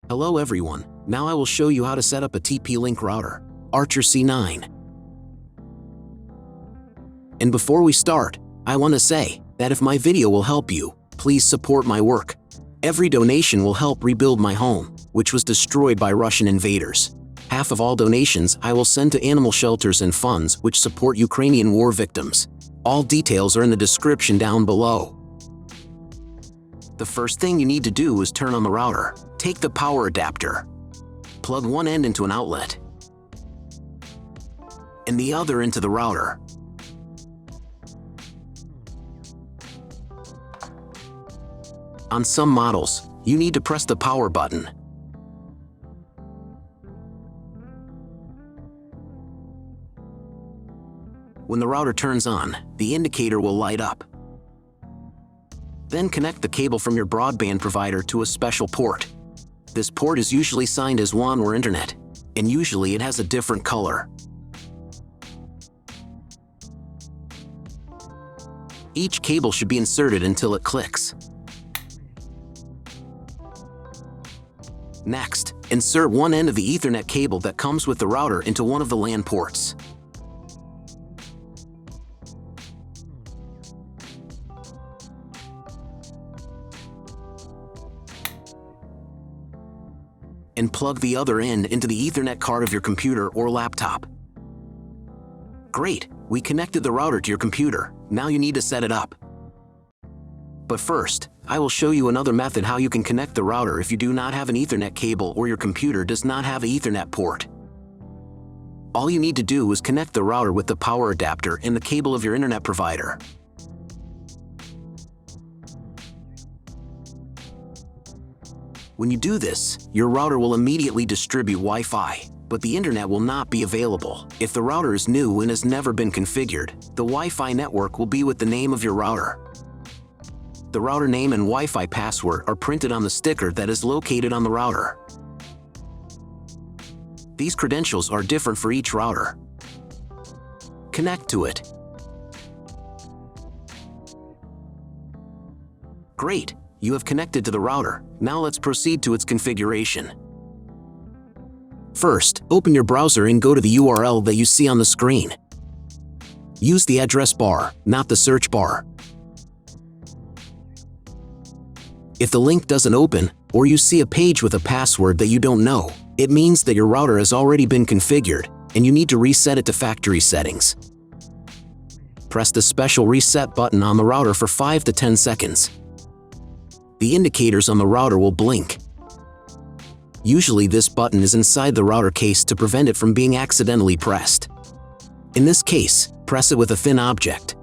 Hello everyone, now I will show you how to set up a TP-Link router, Archer C9. And before we start, I want to say that if my video will help you, please support my work. Every donation will help rebuild my home, which was destroyed by Russian invaders. Half of all donations I will send to animal shelters and funds which support Ukrainian war victims. All details are in the description down below. The first thing you need to do is turn on the router. Take the power adapter. Plug one end into an outlet and the other into the router. On some models, you need to press the power button. When the router turns on, the indicator will light up. Then connect the cable from your broadband provider to a special port. This port is usually signed as WAN or Internet, and usually it has a different color. Each cable should be inserted until it clicks. Next, insert one end of the Ethernet cable that comes with the router into one of the LAN ports. And plug the other end into the Ethernet card of your computer or laptop. Great, we connected the router to your computer. Now you need to set it up. But first, I will show you another method how you can connect the router if you do not have an Ethernet cable or your computer does not have an Ethernet port. All you need to do is connect the router with the power adapter and the cable of your internet provider. When you do this, your router will immediately distribute Wi-Fi, but the internet will not be available. If the router is new and has never been configured, the Wi-Fi network will be with the name of your router. The router name and Wi-Fi password are printed on the sticker that is located on the router. These credentials are different for each router. Connect to it. Great! You have connected to the router. Now let's proceed to its configuration. First, open your browser and go to the URL that you see on the screen. Use the address bar, not the search bar. If the link doesn't open, or you see a page with a password that you don't know, it means that your router has already been configured, and you need to reset it to factory settings. Press the special reset button on the router for 5 to 10 seconds. The indicators on the router will blink. Usually this button is inside the router case to prevent it from being accidentally pressed. In this case, press it with a thin object.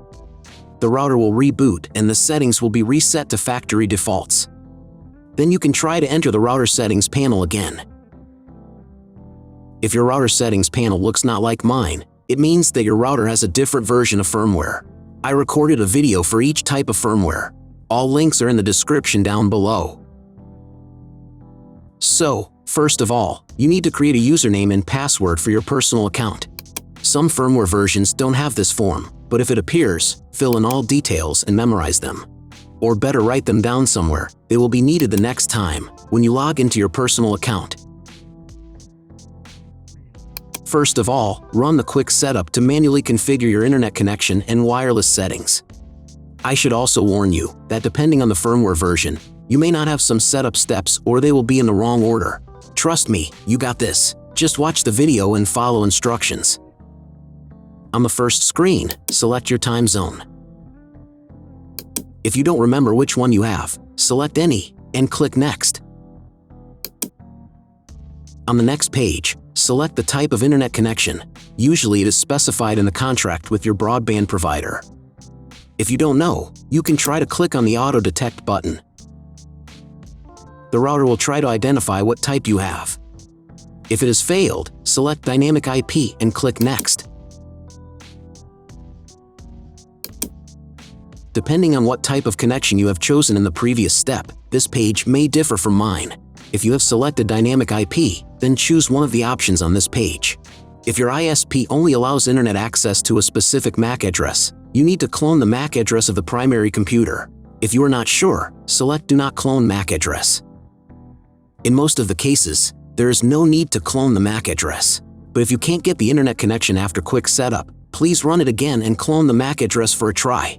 The router will reboot and the settings will be reset to factory defaults. Then you can try to enter the router settings panel again. If your router settings panel looks not like mine, it means that your router has a different version of firmware. I recorded a video for each type of firmware. All links are in the description down below. So, first of all, you need to create a username and password for your personal account. Some firmware versions don't have this form, but if it appears, fill in all details and memorize them. Or better, write them down somewhere. They will be needed the next time when you log into your personal account. First of all, run the quick setup to manually configure your internet connection and wireless settings. I should also warn you that depending on the firmware version, you may not have some setup steps or they will be in the wrong order. Trust me, you got this. Just watch the video and follow instructions. On the first screen, select your time zone. If you don't remember which one you have, select any and click Next. On the next page, select the type of internet connection. Usually it is specified in the contract with your broadband provider. If you don't know, you can try to click on the Auto Detect button. The router will try to identify what type you have. If it has failed, select Dynamic IP and click Next. Depending on what type of connection you have chosen in the previous step, this page may differ from mine. If you have selected Dynamic IP, then choose one of the options on this page. If your ISP only allows internet access to a specific MAC address, you need to clone the MAC address of the primary computer. If you are not sure, select Do Not Clone MAC Address. In most of the cases, there is no need to clone the MAC address. But if you can't get the internet connection after quick setup, please run it again and clone the MAC address for a try.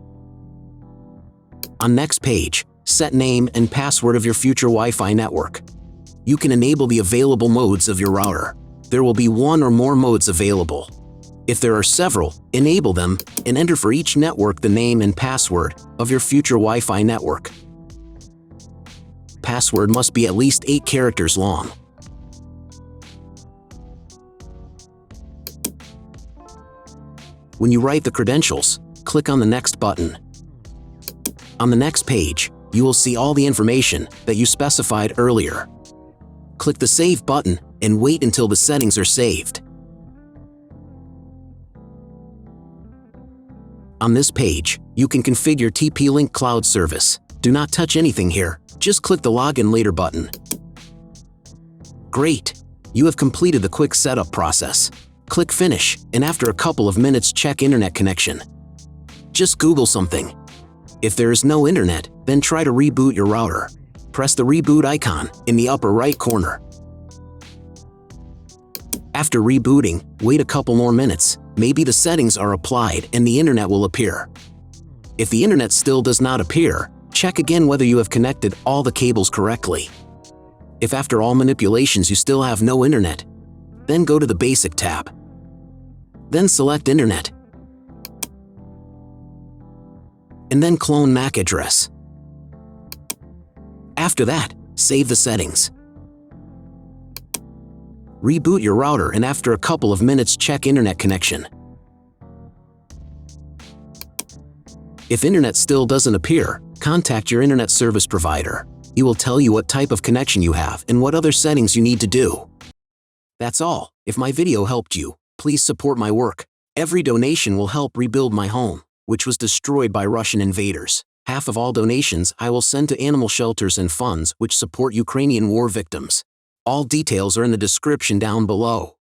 On next page, set name and password of your future Wi-Fi network. You can enable the available modes of your router. There will be one or more modes available. If there are several, enable them and enter for each network the name and password of your future Wi-Fi network. Password must be at least 8 characters long. When you write the credentials, click on the Next button. On the next page, you will see all the information that you specified earlier. Click the Save button and wait until the settings are saved. On this page, you can configure TP-Link Cloud Service. Do not touch anything here, just click the Login Later button. Great! You have completed the quick setup process. Click Finish, and after a couple of minutes check internet connection. Just Google something. If there is no internet, then try to reboot your router. Press the reboot icon in the upper right corner. After rebooting, wait a couple more minutes. Maybe the settings are applied and the internet will appear. If the internet still does not appear, check again whether you have connected all the cables correctly. If after all manipulations you still have no internet, then go to the Basic tab. Then select Internet. And then clone MAC address. After that, save the settings. Reboot your router and after a couple of minutes check internet connection. If internet still doesn't appear, contact your internet service provider. He will tell you what type of connection you have and what other settings you need to do. That's all. If my video helped you, please support my work. Every donation will help rebuild my home, which was destroyed by Russian invaders. Half of all donations I will send to animal shelters and funds which support Ukrainian war victims. All details are in the description down below.